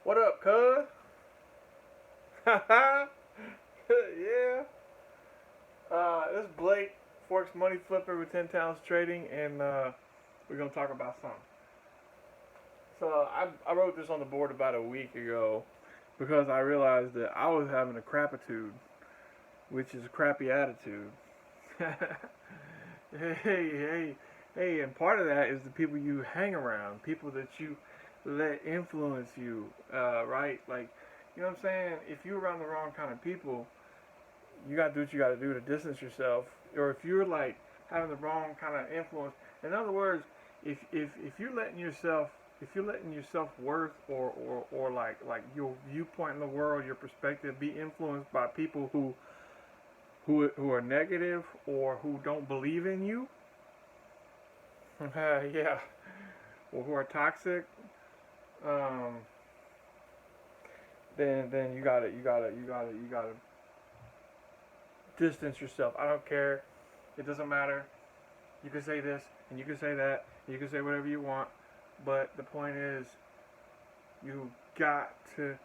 What up, cuz? Yeah. This is Blake, Forex Money Flipper with 10 Talents Trading, and we're going to talk about something. So, I wrote this on the board about a week ago because I realized that I was having a crapitude, which is a crappy attitude. Hey, and part of that is the people you hang around, people that you let influence you, right? Like, you know what I'm saying? If you're around the wrong kind of people, you gotta do what you gotta do to distance yourself. Or if you're like having the wrong kind of influence, in other words, if you're letting yourself, if you're letting your self worth or like your viewpoint in the world, your perspective be influenced by people who are negative or who don't believe in you, yeah, or who are toxic, um, then you gotta distance yourself. I don't care. It doesn't matter. You can say this and you can say that. And you can say whatever you want. But the point is, you got to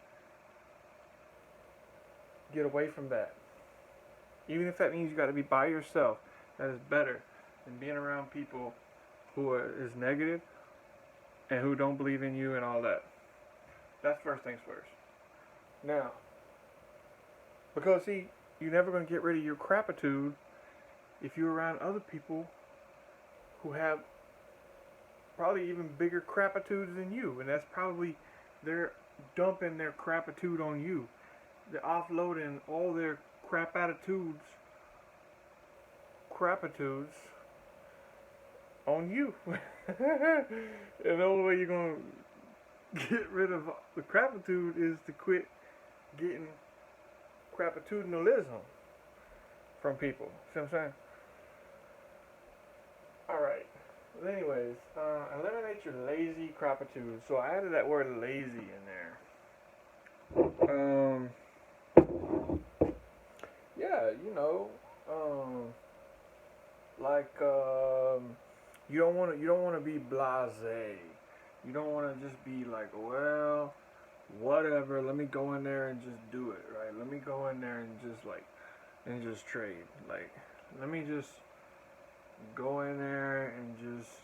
get away from that. Even if that means you got to be by yourself, that is better than being around people who is negative and who don't believe in you and all that. That's first things first. Now, because see, you're never going to get rid of your crapitude if you're around other people who have probably even bigger crapitudes than you, and that's probably they're dumping their crapitude on you. They're offloading all their crapitudes on you. And the only way you're gonna get rid of the crapitude is to quit getting crapitudinalism from people. See what I'm saying? Alright. But anyways, eliminate your lazy crapitude. So I added that word lazy in there. Yeah, like you don't want to be blasé. You don't want to just be like, well, whatever. Let me go in there and just do it, right? Let me go in there and just trade. Like, let me just go in there and just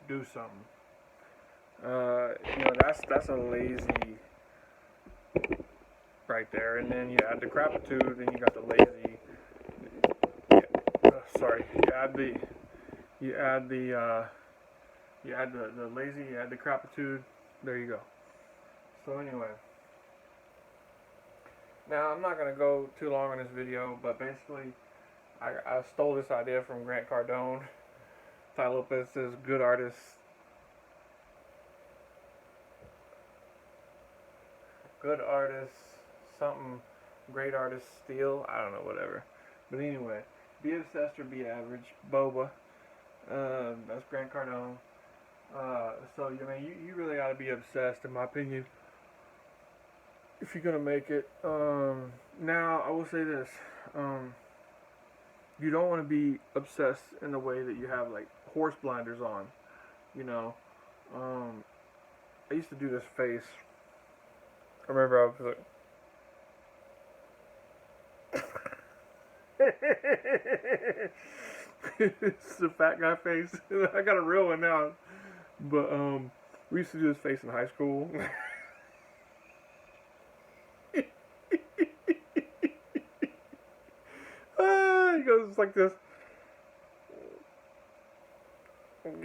do something. That's a lazy right there. And then you add the crapitude, then you got the lazy. Sorry, you add the lazy, you add the crapitude. There you go. So anyway, now I'm not gonna go too long on this video, but basically, I stole this idea from Grant Cardone. Tai Lopez says, "Good artists, something great artists steal." I don't know, whatever. But anyway, be obsessed or be average. Boba. That's Grant Cardone. So you really ought to be obsessed, in my opinion, if you're gonna make it. Now I will say this. You don't want to be obsessed in the way that you have like horse blinders on. You know. I used to do this face. I remember I was like. It's a fat guy face. I got a real one now. But we used to do this face in high school. He goes like this. I'm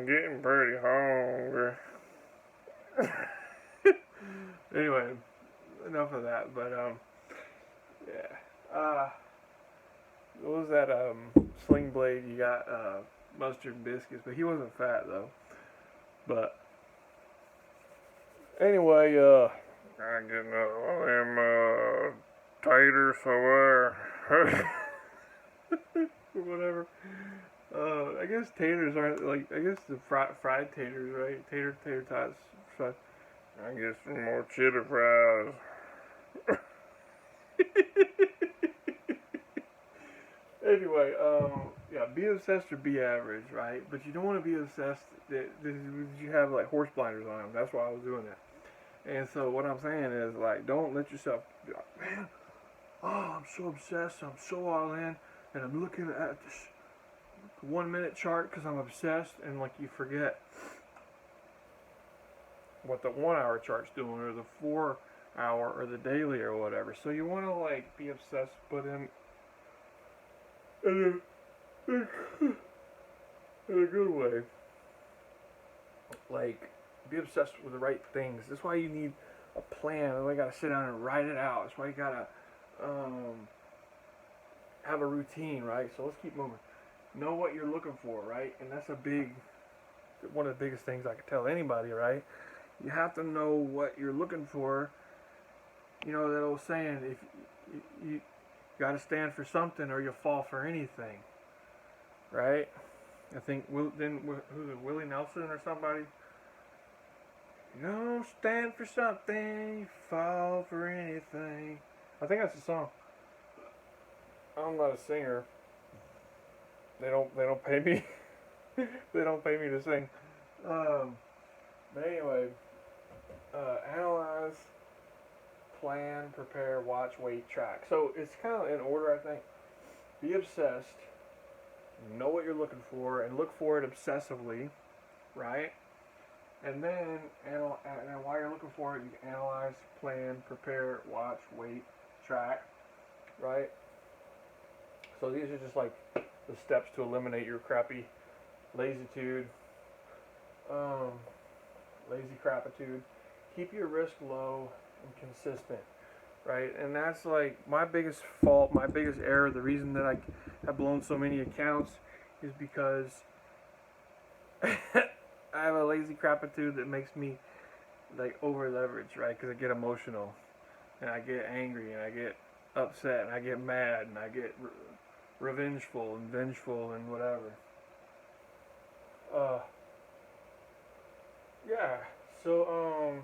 getting pretty hungry. Anyway, enough of that. But yeah. What was that Sling Blade? You got mustard and biscuits, but he wasn't fat though. But anyway, I get another one of them taters or whatever. I guess taters aren't like, I guess the fried taters, right? Tater tots. So I get some more cheddar fries. Anyway, yeah, be obsessed or be average, right? But you don't want to be obsessed that you have like horse blinders on. That's why I was doing that. And so what I'm saying is like, don't let yourself be like, man, oh, I'm so obsessed, I'm so all in, and I'm looking at this 1 minute chart because I'm obsessed, and like you forget what the 1 hour chart's doing, or the 4 hour, or the daily, or whatever. So you want to like be obsessed, but in in a good way. Like, be obsessed with the right things. That's why you need a plan. That's why you gotta sit down and write it out. That's why you gotta have a routine, right? So let's keep moving. Know what you're looking for, right? And that's one of the biggest things I could tell anybody, right? You have to know what you're looking for. You know that old saying, if you gotta stand for something or you'll fall for anything, right? I think who's it, Willie Nelson or somebody? You don't stand for something, you fall for anything. I think that's the song. I'm not a singer. They don't pay me. They don't pay me to sing. But anyway, analyze, plan, prepare, watch, wait, track. So it's kind of in order, I think. Be obsessed. Know what you're looking for and look for it obsessively, right? And then, and while you're looking for it, you can analyze, plan, prepare, watch, wait, track, right? So these are just like the steps to eliminate your crappy lassitude, lazy crapitude. Keep your risk low and consistent, right? And that's like my biggest fault, my biggest error. The reason that I have blown so many accounts is because I have a lazy crapitude that makes me like over leverage, right? Because I get emotional and I get angry and I get upset and I get mad and I get revengeful and vengeful and whatever. Yeah. So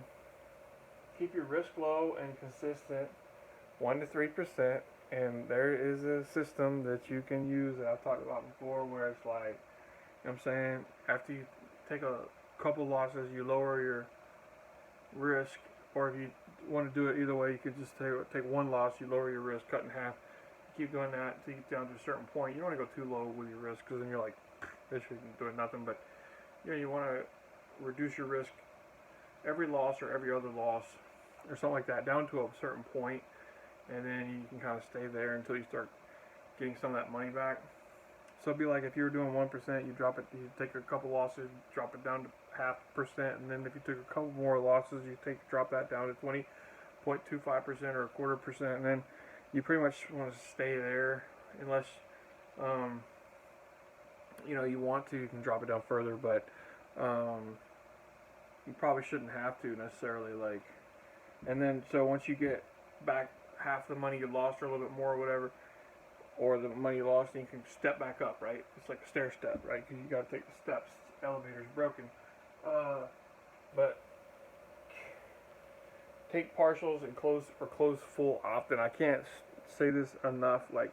keep your risk low and consistent, 1 to 3%. And there is a system that you can use that I've talked about before, where it's like, you know what I'm saying, after you take a couple losses, you lower your risk, or if you want to do it either way, you could just take one loss, you lower your risk, cut in half. You keep doing that until you get down to a certain point. You don't want to go too low with your risk, because then you're like, this isn't doing nothing. But you want to reduce your risk every loss or every other loss or something like that down to a certain point, and then you can kind of stay there until you start getting some of that money back. So it'd be like if you were doing 1%, you drop it, you take a couple losses, drop it down to 0.5%, and then if you took a couple more losses, you drop that down to 20.25% or 1/4%, and then you pretty much want to stay there unless you want to. You can drop it down further, but you probably shouldn't have to necessarily. Like, and then so once you get back half the money you lost or a little bit more or whatever, or the money you lost, and you can step back up, right? It's like a stair step, right? Because you got to take the steps. The elevator's broken. But take partials and close full often. I can't say this enough. Like,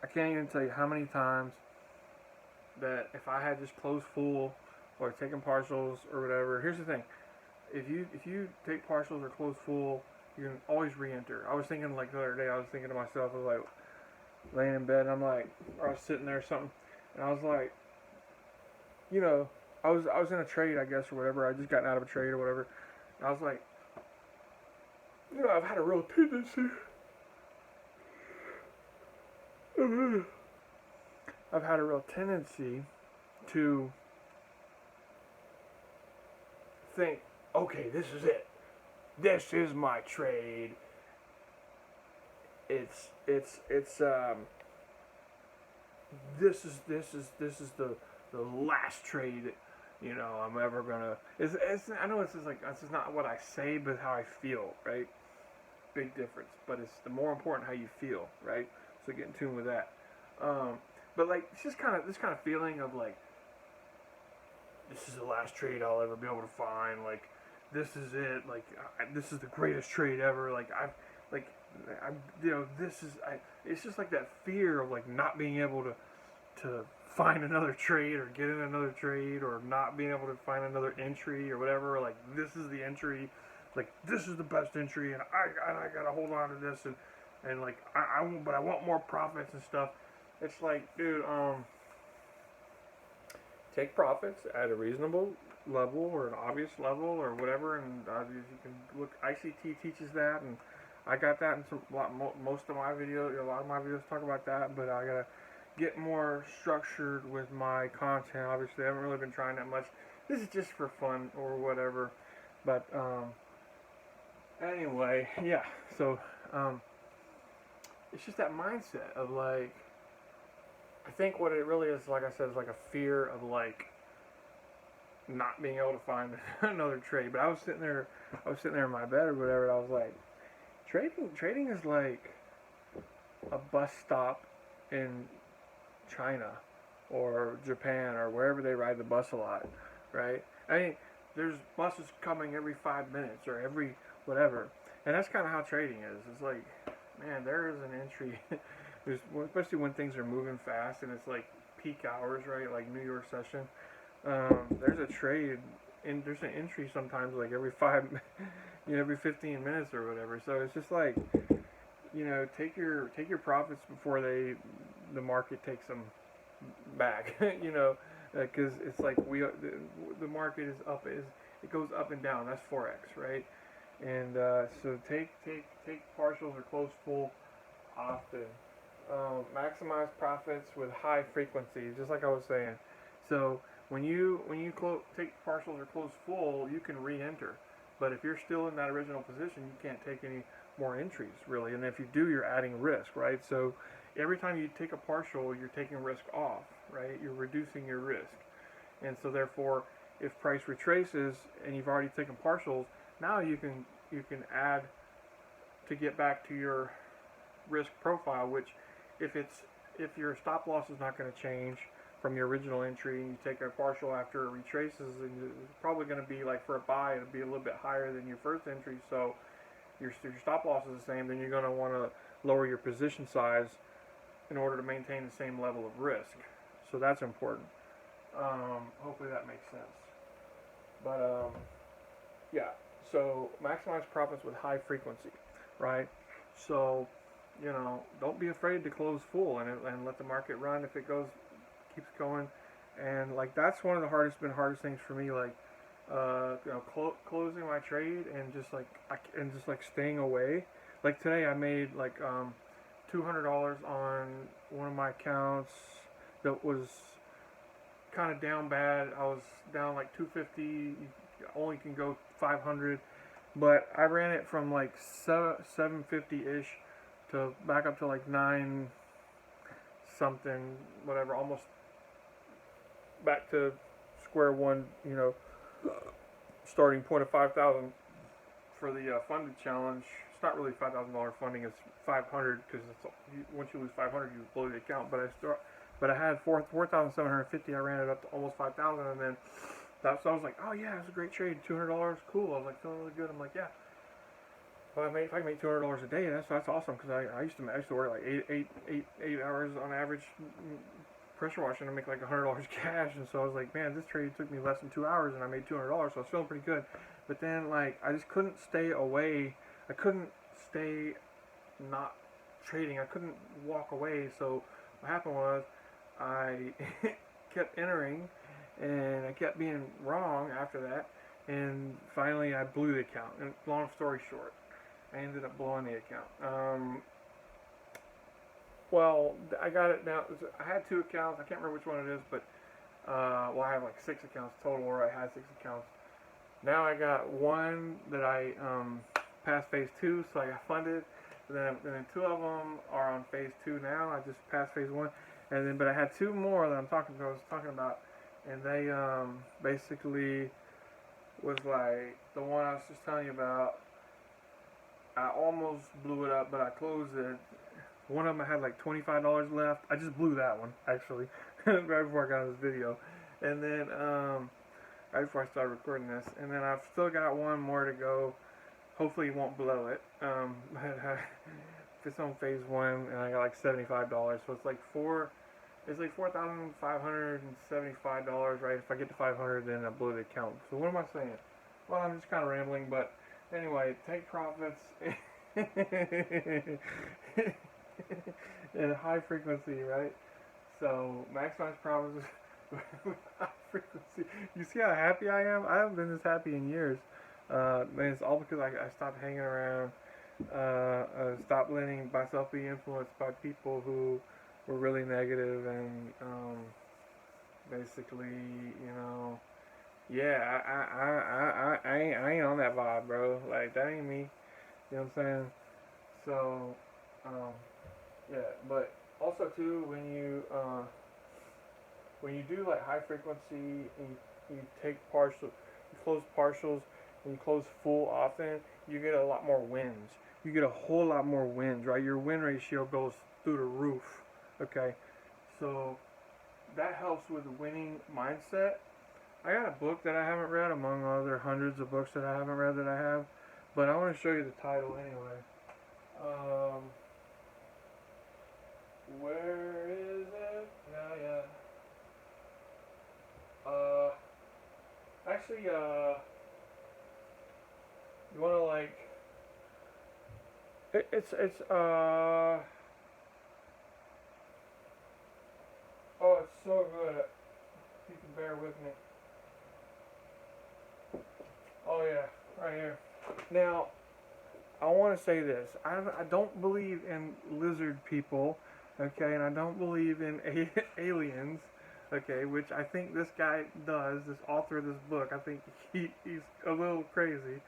I can't even tell you how many times that if I had just closed full or taken partials or whatever. Here's the thing: if you take partials or close full, you can always re-enter. I was thinking, like, the other day, I was thinking to myself, I was like laying in bed, and I'm like, or I was sitting there or something, and I was like, I was in a trade, I guess, or whatever. I just gotten out of a trade or whatever. And I was like, I've had a real tendency. I've had a real tendency to think, okay, this is it. This is my trade. It's this is the last trade I'm ever gonna. I know this is not what I say, but how I feel, right? Big difference, but it's the more important how you feel, right? So get in tune with that. But like it's just this kind of feeling of like, this is the last trade I'll ever be able to find. Like, this is it. Like, this is the greatest trade ever. Like, like, it's just like that fear of like not being able to find another trade or get in another trade or not being able to find another entry or whatever. Like, this is the entry, like, this is the best entry, and I gotta hold on to this, and like, but I want more profits and stuff. It's like, dude, take profits at a reasonable level or an obvious level or whatever, and you can look. ICT teaches that, and I got that in most of my videos. A lot of my videos talk about that, but I gotta get more structured with my content. Obviously, I haven't really been trying that much. This is just for fun or whatever. But anyway, yeah. So it's just that mindset of like, I think what it really is, like I said, is like a fear of like not being able to find another trade. But I was sitting there in my bed or whatever, and I was like, trading is like a bus stop in China or Japan or wherever they ride the bus a lot, right? I mean, there's buses coming every 5 minutes or every whatever, and that's kind of how trading is. It's like, man, there is an entry. Especially when things are moving fast and it's like peak hours, right? Like New York session. There's a trade and there's an entry sometimes like every every 15 minutes or whatever. So it's just like, take your profits before the market takes them back. Because it's like the market is up, it goes up and down. That's forex, right? And so take partials or close full often. Maximize profits with high frequency, just like I was saying. So when you take partials or close full, you can re-enter. But if you're still in that original position, you can't take any more entries, really. And if you do, you're adding risk, right? So every time you take a partial, you're taking risk off, right? You're reducing your risk. And so therefore, if price retraces and you've already taken partials, now you can add to get back to your risk profile, which if your stop loss is not going to change from your original entry and you take a partial after it retraces, and it's probably going to be like for a buy, it'll be a little bit higher than your first entry, so your stop loss is the same, then you're going to want to lower your position size in order to maintain the same level of risk. So that's important. Hopefully that makes sense. But yeah, so maximize profits with high frequency, right? So don't be afraid to close full and let the market run if it keeps going, and like that's one of the hardest things for me, like closing my trade and just like staying away. Like today I made like $200 on one of my accounts that was kind of down bad. I was down like 250. You only can go 500, but I ran it from like 750-ish to back up to like 9 something, whatever, almost back to square one, starting point of 5,000 for the funded challenge. It's not really $5,000 funding, it's 500 because once you lose 500 you blow the account, but I had 4,750. I ran it up to almost 5,000, and then so I was like, oh yeah, it was a great trade, $200, cool. I was like feeling really good. I'm like, yeah. Well, if I can make $200 a day, that's awesome, because I used to work like eight hours on average pressure washing to make like $100 cash, and so I was like, man, this trade took me less than 2 hours and I made $200, so I was feeling pretty good. But then like I just couldn't stay away. I couldn't stay not trading. I couldn't walk away. So what happened was I kept entering, and I kept being wrong after that, and finally I blew the account. And long story short, I ended up blowing the account. Well, I got it now. I had 2 accounts. I can't remember which one it is, but I have like 6 accounts total, or I had 6 accounts. Now I got one that I passed phase 2, so I got funded. And then 2 of them are on phase 2 now. I just passed phase 1, but I had 2 more that I was talking about, and they basically was like the one I was just telling you about. I almost blew it up, but I closed it. One of them I had like $25 left. I just blew that one, actually, right before I got this video. And then, right before I started recording this. And then I've still got one more to go. Hopefully you won't blow it. But it's on phase one, and I got like $75, so it's like $4,575, right? If I get to 500, then I blow the account. So what am I saying? Well, I'm just kind of rambling, but anyway, take profits in high frequency, right? So maximize profits with high frequency. You see how happy I am? I haven't been this happy in years. Man, it's all because I stopped hanging around. Stopped letting myself be influenced by people who were really negative and basically, you know, yeah, I ain't on that vibe, bro. Like that ain't me. You know what I'm saying? So, um, yeah, but also too when you do like high frequency and you take partial, you close partials and you close full often, you get a lot more wins. You get a whole lot more wins, right? Your win ratio goes through the roof. Okay, so that helps with winning mindset. I got a book that I haven't read among other hundreds of books that I haven't read that I have, but I want to show you the title anyway. Um, where is it? Yeah. Actually, you want to like, oh, it's so good. You can bear with me. Oh yeah, right here. Now, I want to say this. I don't believe in lizard people, okay, and I don't believe in aliens, okay, which I think this guy does, this author of this book. I think he's a little crazy,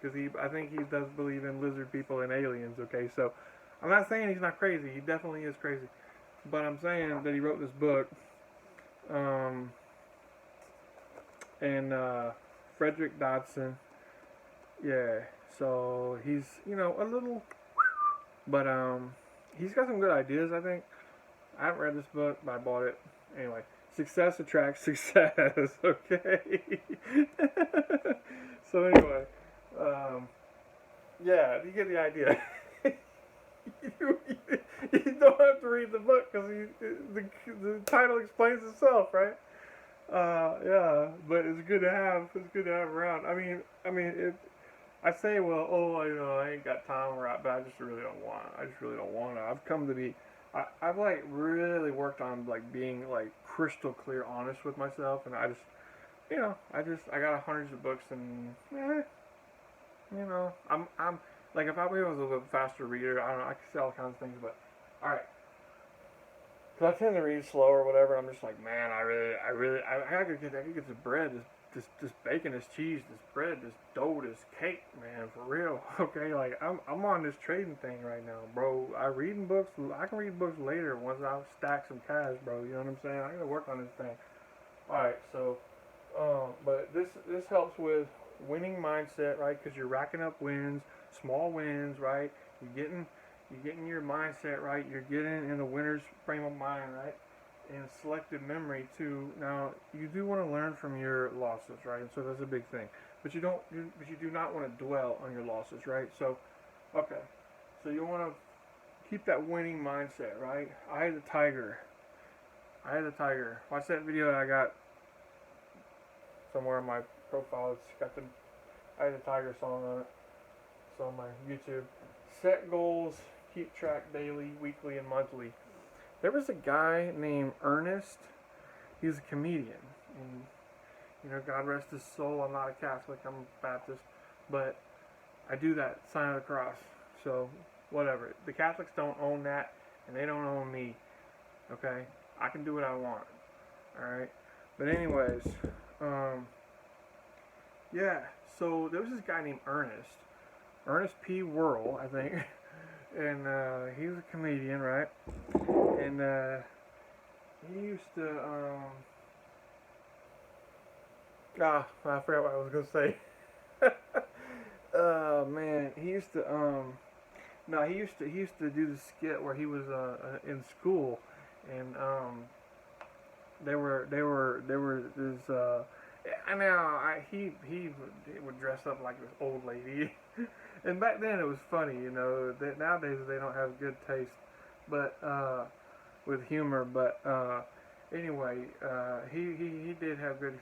because I think he does believe in lizard people and aliens, okay, so I'm not saying he's not crazy. He definitely is crazy. But I'm saying that he wrote this book, and Frederick Dodson, yeah, so he's, you know, a little, but he's got some good ideas, I think. I haven't read this book, but I bought it. Anyway, success attracts success, okay? So anyway, yeah, you get the idea. you, you don't have to read the book because the title explains itself, right? Yeah, but it's good to have. It's good to have around. I mean, if I say, well, oh, you know, I ain't got time, but I just really don't want. I just really don't want to. I've come to be. I've like really worked on like being like crystal clear, honest with myself, and I just, you know, I got hundreds of books, and you know, I'm like if I was a little bit faster reader, I don't know, I could say all kinds of things, but all right. Cause I tend to read slow or whatever. I'm just like, man, I could get this bread, this bacon, this cheese, this bread, this dough, this cake, man, for real. Okay, like I'm on this trading thing right now, bro. I can read books later once I stack some cash, bro. You know what I'm saying? I gotta work on this thing. All right, so, but this helps with winning mindset, right? Because you're racking up wins, small wins, right? You're getting your mindset right. You're getting in the winner's frame of mind, right? And selective memory too. Now you do want to learn from your losses, right? And so that's a big thing. But you do not want to dwell on your losses, right? So, okay. So you want to keep that winning mindset, right? I had the tiger. Watch that video that I got somewhere on my profile. It's got the I had the tiger song on it. It's on my YouTube. Set goals. Keep track daily, weekly, and monthly. There was a guy named Ernest. He was a comedian, and you know, God rest his soul. I'm not a Catholic. I'm a Baptist, but I do that sign of the cross. So whatever. The Catholics don't own that, and they don't own me. Okay, I can do what I want. All right. But anyways, yeah. So there was this guy named Ernest P. Worrell, I think. And he was a comedian, right? And he used to, I forgot what I was gonna say. Man, he used to, no, he used to do the skit where he was in school, and there were this I know he would dress up like this old lady, and back then it was funny, you know. That nowadays they don't have good taste, but with humor. But anyway, he did have good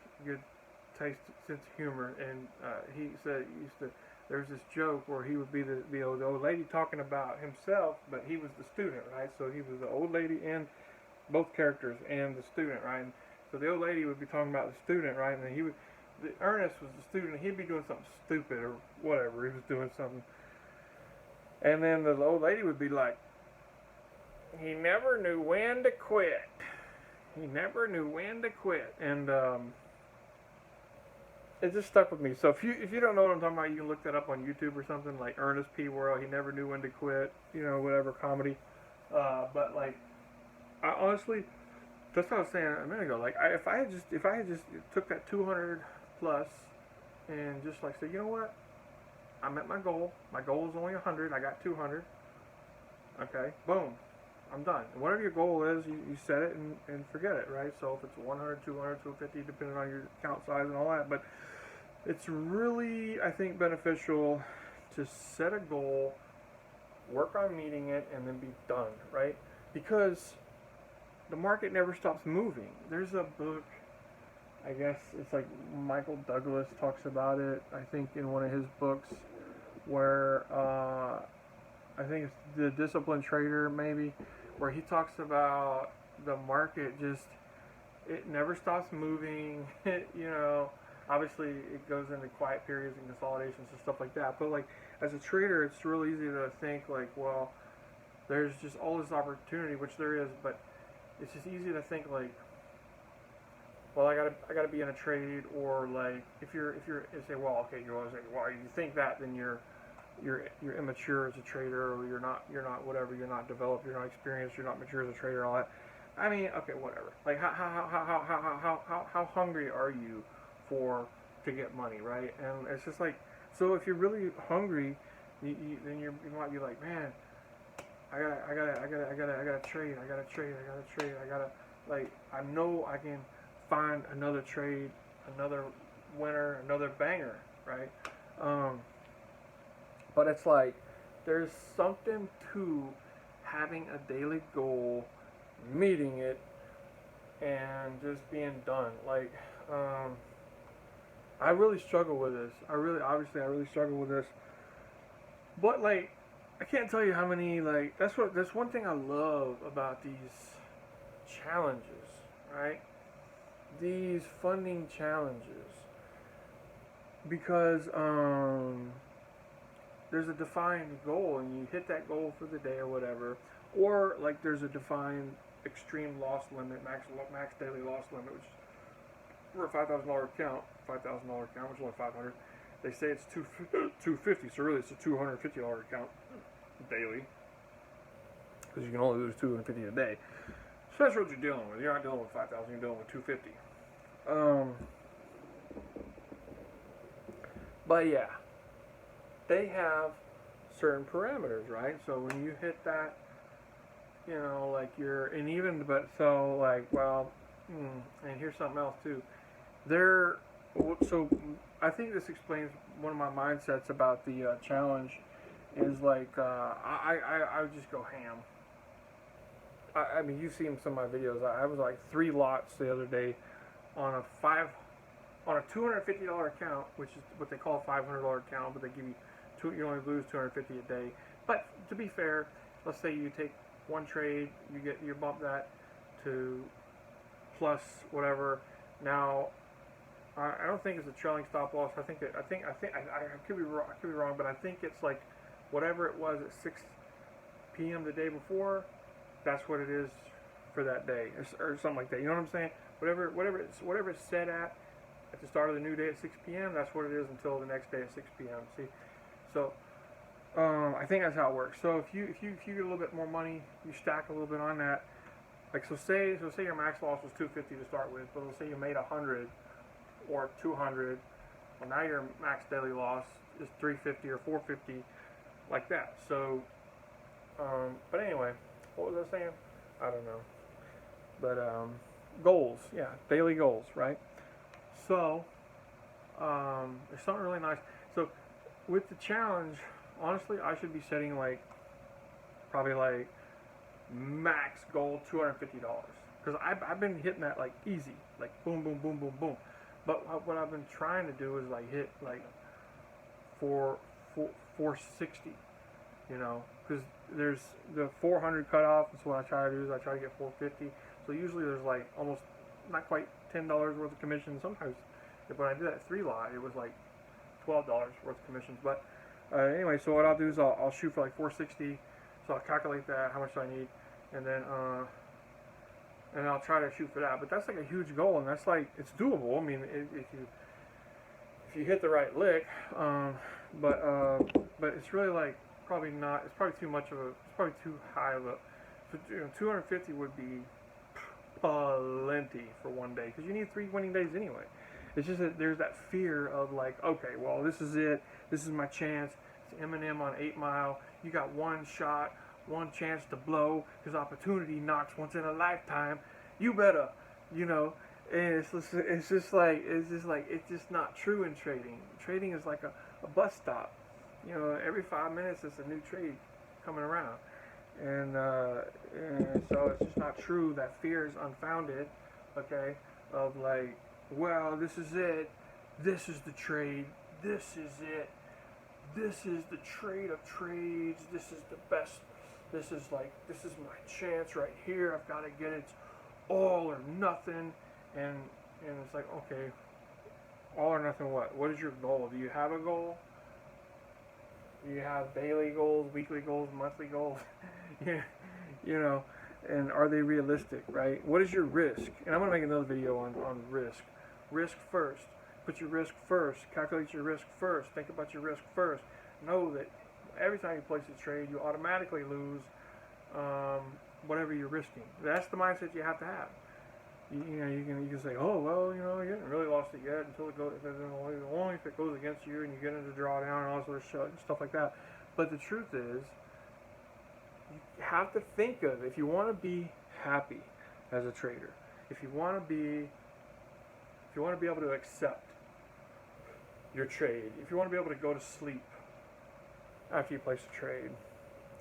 taste, sense of humor, and he said he used to. There's this joke where he would be the old lady talking about himself, but he was the student, right? So he was the old lady and both characters and the student, right? And so the old lady would be talking about the student, right? And then the Ernest was the student. He'd be doing something stupid or whatever. He was doing something, and then the old lady would be like, "He never knew when to quit. He never knew when to quit." And it just stuck with me. So if you don't know what I'm talking about, you can look that up on YouTube or something, like Ernest P. Worrell. He never knew when to quit. You know, whatever comedy. But like, I honestly, that's what I was saying a minute ago. Like, if I had just took that 200 plus and just like said, you know what, I met my goal. My goal is only 100. I got 200. Okay, boom, I'm done. And whatever your goal is, you set it and forget it, right? So if it's 100, 200, 250, depending on your account size and all that, but it's really, I think, beneficial to set a goal, work on meeting it, and then be done, right? Because the market never stops moving. There's a book, I guess it's like Michael Douglas talks about it, I think, in one of his books, where I think it's The Disciplined Trader, maybe, where he talks about the market just, it never stops moving. You know, obviously it goes into quiet periods and consolidations and stuff like that, but like as a trader, it's real easy to think like, well, there's just all this opportunity, which there is, but it's just easy to think like, well, I gotta be in a trade, or like if you say, well, okay, you think that, then you're immature as a trader, or you're not whatever, you're not developed, you're not experienced, you're not mature as a trader, all that. I mean, okay, whatever. Like how hungry are you to get money, right? And it's just like, so if you're really hungry, then you might be like, man, I gotta trade, like, I know I can find another trade, another winner, another banger, right? But it's like, there's something to having a daily goal, meeting it, and just being done. Like, I really struggle with this. I really struggle with this. But like, I can't tell you how many, like, that's one thing I love about these challenges, right? These funding challenges. Because, there's a defined goal, and you hit that goal for the day or whatever, or like there's a defined extreme loss limit, max daily loss limit, which for a $5,000 account, which is only 500. They say it's 250, so really it's a $250 account daily, because you can only lose 250 a day. So that's what you're dealing with. You're not dealing with 5,000. You're dealing with 250. But yeah, they have certain parameters, right? So when you hit that, you know, like so like, well, and here's something else too. So I think this explains one of my mindsets about the challenge is like, I would just go ham. I mean, you've seen some of my videos. I was like 3 lots the other day on a $250 account, which is what they call a $500 account, but they give you you only lose $250 a day. But to be fair, let's say you take one trade, you bump that to plus whatever. Now, I don't think it's a trailing stop loss. I could be wrong, but I think it's like whatever it was at 6 p.m. the day before, that's what it is for that day, or something like that. You know what I'm saying? Whatever it's set at the start of the new day at 6 p.m., that's what it is until the next day at 6 p.m. See, so I think that's how it works. So if you get a little bit more money, you stack a little bit on that. Like, so say your max loss was 250 to start with, but let's say you made 100 or 200. Well, now your max daily loss is 350 or 450, like that. So, but anyway, what was I saying? I don't know. But goals, yeah, daily goals, right? So There's something really nice. So with the challenge, honestly, I should be setting like probably like max goal $250 because I've been hitting that like easy, like boom, boom, boom, boom, boom. But what I've been trying to do is like hit like 460, you know, because there's the 400 cutoff. That's what I try to do. Is I try to get 450. So usually there's like almost not quite $10 worth of commission. Sometimes when I did that 3 lot, it was like $12 worth of commissions. But anyway, so what I'll do is I'll shoot for like 460. So I'll calculate that, how much do I need, and then I'll try to shoot for that. But that's like a huge goal, and that's like, it's doable. I mean, if you hit the right lick, but it's really like probably not. It's probably too much of a. It's probably too high of a. 250 would be plenty for one day because you need 3 winning days anyway. It's just that there's that fear of like, okay, well, this is it. This is my chance. It's M&M on 8 Mile. You got one shot, one chance to blow, because opportunity knocks once in a lifetime. You better, you know. And it's just not true in trading. Trading is like a bus stop. You know, every 5 minutes there's a new trade coming around, and so it's just not true. That fear is unfounded. Okay, of like, well, this is it. This is the trade. This is it. This is the trade of trades. This is the best. This is my chance right here. I've got to get it. All or nothing. And it's like, okay, all or nothing what? What is your goal? Do you have a goal? Do you have daily goals, weekly goals, monthly goals? You know, and are they realistic, right? What is your risk? And I'm going to make another video on risk. Risk first. Put your risk first. Calculate your risk first. Think about your risk first. Know that every time you place a trade, you automatically lose whatever you're risking. That's the mindset you have to have. You can say, oh, well, you know, you haven't really lost it yet until it goes, only if it goes against you and you get into drawdown and all this sort of stuff like that. But the truth is, you have to think of, if you want to be happy as a trader, if you want to be able to accept your trade, if you want to be able to go to sleep after you place a trade,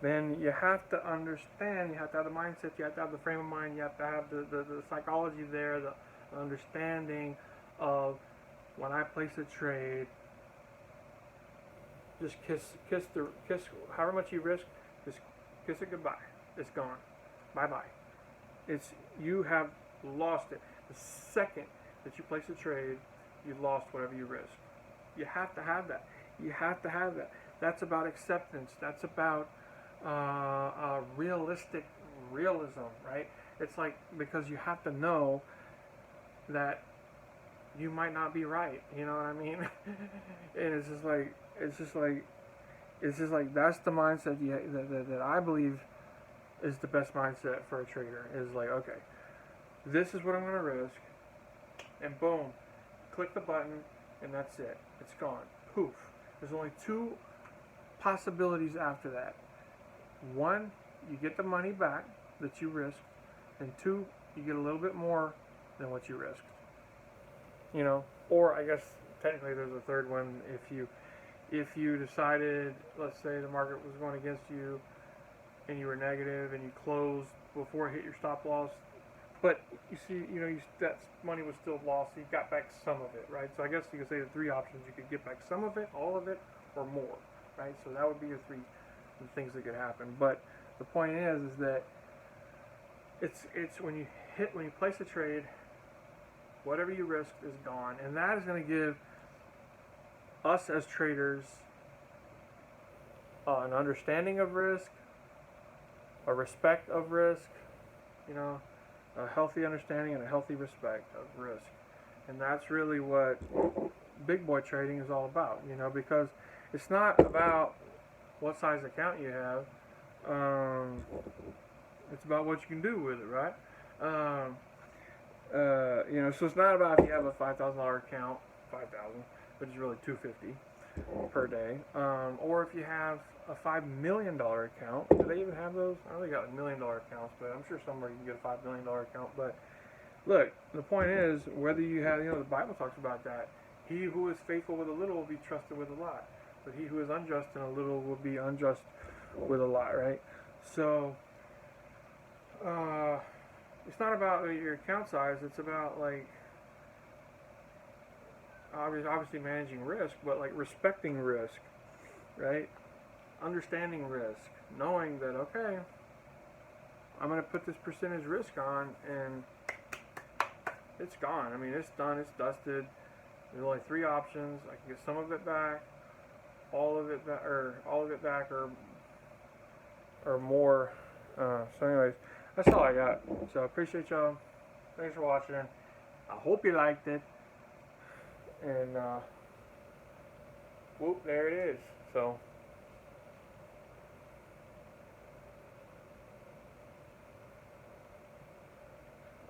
then you have to understand, you have to have the mindset, you have to have the frame of mind, you have to have the psychology there, the understanding of, when I place a trade, just kiss however much you risk, just kiss it goodbye. It's gone. Bye-bye. You have lost it. The second that you place a trade, you've lost whatever you risk. You have to have that. You have to have that. That's about acceptance. That's about realistic realism, right? It's like, because you have to know that you might not be right, you know what I mean? And it's just like that's the mindset that I believe is the best mindset for a trader. Is like, okay, this is what I'm going to risk, and boom, click the button, and that's it. It's gone. Poof. There's only 2 possibilities after that. 1, you get the money back that you risked, and 2, you get a little bit more than what you risked. You know, or I guess technically there's a third one. If you decided, let's say the market was going against you, and you were negative, and you closed before it hit your stop loss, but you see, you know, that money was still lost, so you got back some of it, right? So I guess you could say the 3 options: you could get back some of it, all of it, or more, right? So that would be your 3 things that could happen. But the point is that it's when you place a trade, whatever you risked is gone, and that is going to give us as traders an understanding of risk, a respect of risk, you know, a healthy understanding and a healthy respect of risk. And that's really what big boy trading is all about, you know, because it's not about what size account you have. It's about what you can do with it, right? You know, so it's not about if you have a $5,000 account, 5,000, which is really $250 per day, or if you have a $5 million account. Do they even have those? I know they got $1 million accounts, but I'm sure somewhere you can get a $5 million account. But look, the point is, whether you have, you know, the Bible talks about that. He who is faithful with a little will be trusted with a lot. But he who is unjust in a little will be unjust with a lot, right? So, it's not about your account size. It's about, like, obviously managing risk, but, like, respecting risk, right? Understanding risk. Knowing that, okay, I'm going to put this percentage risk on, and it's gone. I mean, it's done. It's dusted. There's only 3 options. I can get some of it back, all of it back, or more. So anyways, that's all I got. So I appreciate y'all. Thanks for watching. I hope you liked it. And whoop, there it is. So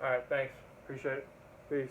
all right, thanks. Appreciate it. Peace.